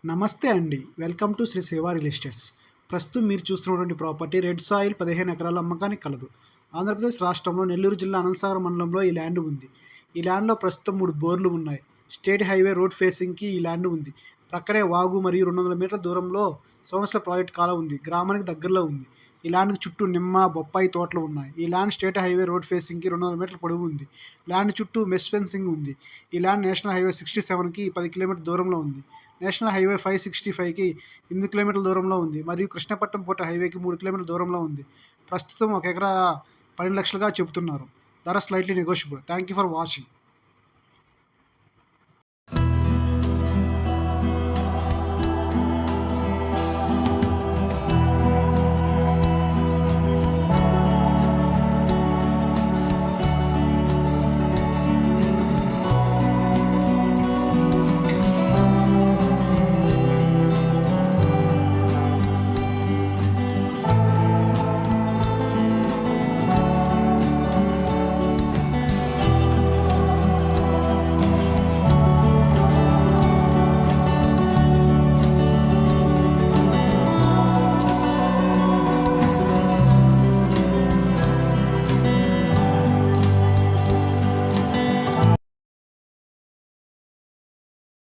నమస్తే అండి. Welcome to Shri Shiva real estates. ప్రస్తుతం మీరు చూస్తున్నటువంటి ప్రాపర్టీ రెడ్ సాయిల్ 15 ఎకరాల అమ్మకానికి కలదు. ఆంధ్రప్రదేశ్ రాష్ట్రంలో నెల్లూరు జిల్లా అనంతసాగర్ మండలంలో ఈ ల్యాండ్ ఉంది. ఈ ల్యాండ్‌లో ప్రస్తుతం 3 బోర్లు ఉన్నాయి. స్టేట్ హైవే రోడ్ ఫేసింగ్‌కి ఈ ల్యాండ్ ఉంది. ప్రక్కనే వాగు మరియు 200 మీటర్ల దూరంలో సోమశిల ప్రాజెక్ట్ కాలువ ఉంది. గ్రామానికి దగ్గరలో ఉంది. ఈ ల్యాండ్‌కి చుట్టూ నిమ్మ, బొప్పాయి తోటలు ఉన్నాయి. ఈ ల్యాండ్ స్టేట్ హైవే రోడ్ ఫేసింగ్‌కి 200 మీటర్ల పొడవు ఉంది. ల్యాండ్ చుట్టూ మెష్ ఫెన్సింగ్ ఉంది. ఈ ల్యాండ్ నేషనల్ హైవే 67కి 10 కిలోమీటర్ల దూరంలో ఉంది. నేషనల్ హైవే 565కి 8 కిలోమీటర్ల దూరంలో ఉంది. మరియు కృష్ణపట్నం పోర్ట్ హైవేకి 3 కిలోమీటర్ల దూరంలో ఉంది. ప్రస్తుతం ఒక ఎకరా 12 లక్షలుగా చెబుతున్నారు. ధర slightly negotiable. Thank you for watching.